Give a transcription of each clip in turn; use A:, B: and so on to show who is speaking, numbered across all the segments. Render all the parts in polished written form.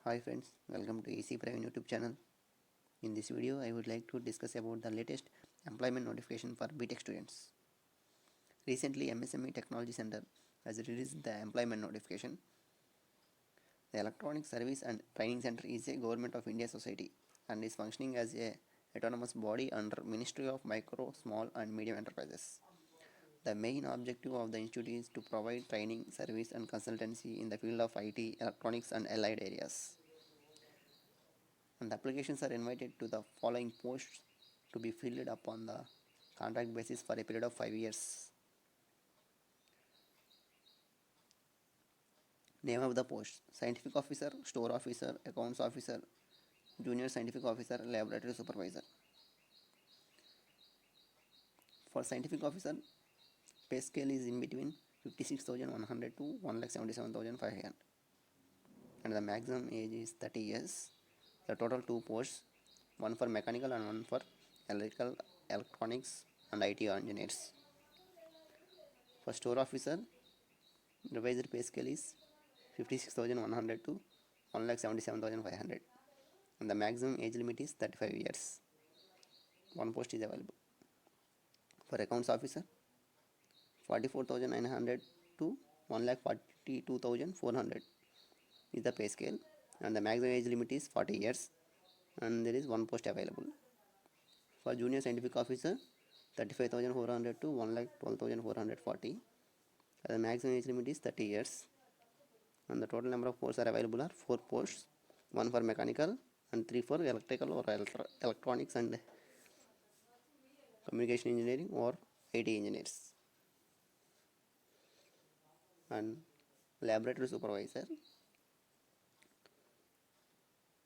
A: Hi friends, welcome to EC Prime YouTube channel. In this video, I would like to discuss about the latest employment notification for BTech students. Recently, MSME Technology Center has released the employment notification. The Electronic Service and Training Center is a Government of India society and is functioning as a autonomous body under Ministry of Micro, Small and Medium Enterprises. The main objective of the institute is to provide training, service and consultancy in the field of IT, electronics and allied areas. And the applications are invited to the following posts to be filled up on the contract basis for a period of 5 years. Name of the post: Scientific Officer, Store Officer, Accounts Officer, Junior Scientific Officer, Laboratory Supervisor. For Scientific Officer, pay scale is in between 56,100 to 1,77,500 and the maximum age is 30 years. The total 2 posts, one for mechanical and one for electrical, electronics and IT engineers. For Store Officer, revised pay scale is 56,100 to 1,77,500 and the maximum age limit is 35 years. One post is available. For Accounts Officer, 44,900 to 1,42,400 is the pay scale and the maximum age limit is 40 years and there is one post available. For Junior Scientific Officer, 35,400 to 1,12,440 and the maximum age limit is 30 years and the total number of posts are available are 4 posts, one for mechanical and 3 for electrical or electronics and communication engineering or IT engineers. And laboratory supervisor,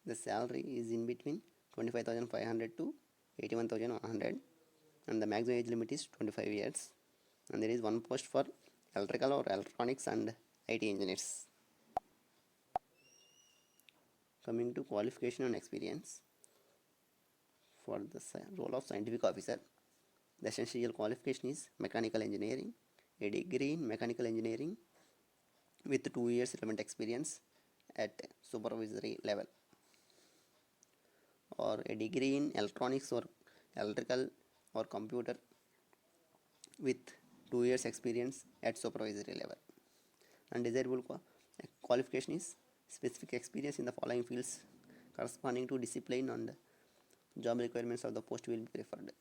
A: the salary is in between 25,500 to 81,100 and the maximum age limit is 25 years and there is one post for electrical or electronics and IT engineers. Coming to qualification and experience, for the role of scientific officer, the essential qualification is mechanical engineering, a degree in mechanical engineering with 2 years relevant experience at supervisory level, or a degree in electronics or electrical or computer with 2 years experience at supervisory level. And desirable qualification is specific experience in the following fields corresponding to discipline and job requirements of the post will be preferred: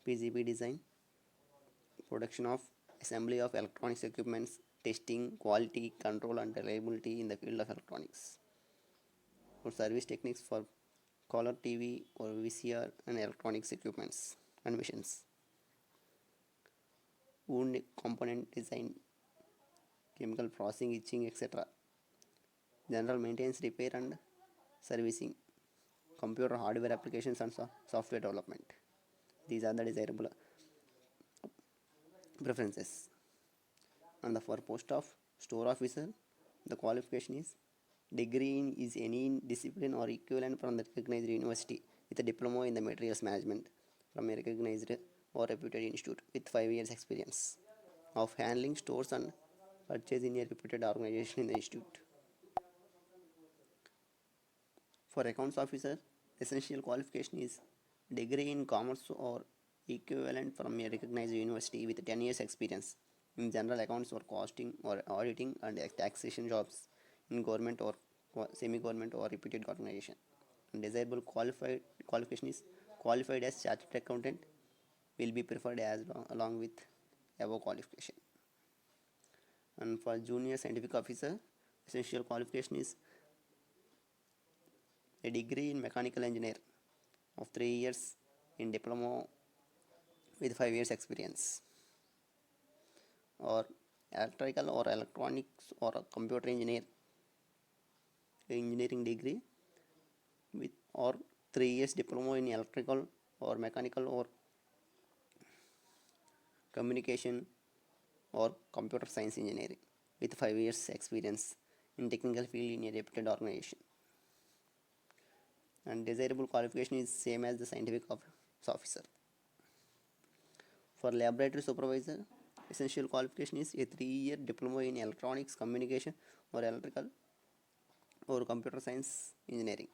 A: PCB design, production of assembly of electronics equipments, testing, quality control and reliability in the field of electronics, or service techniques for color TV or VCR and electronics equipments and machines, wound component design, chemical processing, etching, etc., general maintenance, repair and servicing, computer hardware applications and software development. These are the desirable preferences. And for post of store officer, the qualification is degree in is any discipline or equivalent from the recognized university with a diploma in the materials management from a recognized or reputed institute with 5 years experience of handling stores and purchase in a reputed organization in the institute. For accounts officer, essential qualification is degree in commerce or equivalent from a recognized university with 10 years experience in general accounts or costing or auditing and taxation jobs in government or semi-government or reputed organization. And desirable qualification is qualified as chartered accountant will be preferred as along with above qualification. And for junior scientific officer, essential qualification is a degree in mechanical engineer of 3 years in diploma with 5 years experience, or electrical or electronics or a computer engineering degree with or 3 years diploma in electrical or mechanical or communication or computer science engineering with 5 years experience in technical field in a reputed organization. And desirable qualification is same as the scientific officer. For laboratory supervisor, essential qualification is a 3-year diploma in electronics, communication or electrical or computer science engineering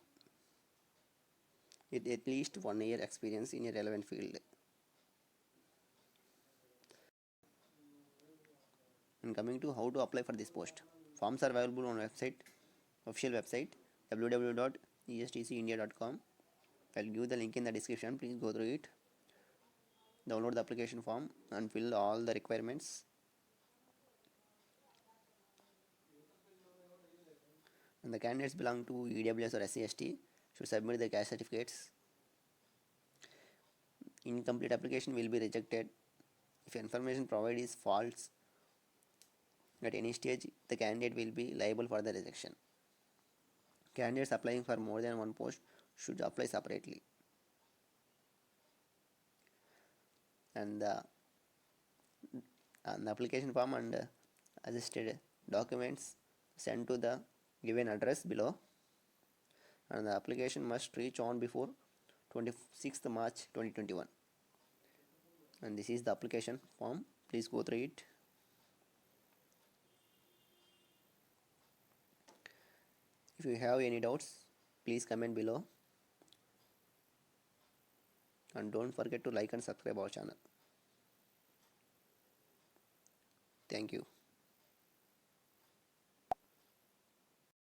A: with at least 1 year experience in a relevant field. And coming to how to apply for this post, forms are available on official website www.estcindia.com. I'll give the link in the description. Please go through it, download the application form, and fill all the requirements. And the candidates belong to EWS or SC/ST should submit the caste certificates. Incomplete application will be rejected. If information provided is false at any stage, the candidate will be liable for the rejection. Candidates applying for more than one post should apply separately. And the application form and assisted documents sent to the given address below, and the application must reach on before 26th March 2021. And this is the application form. Please go through it. If you have any doubts, please comment below, and don't forget to like and subscribe our channel. Thank you.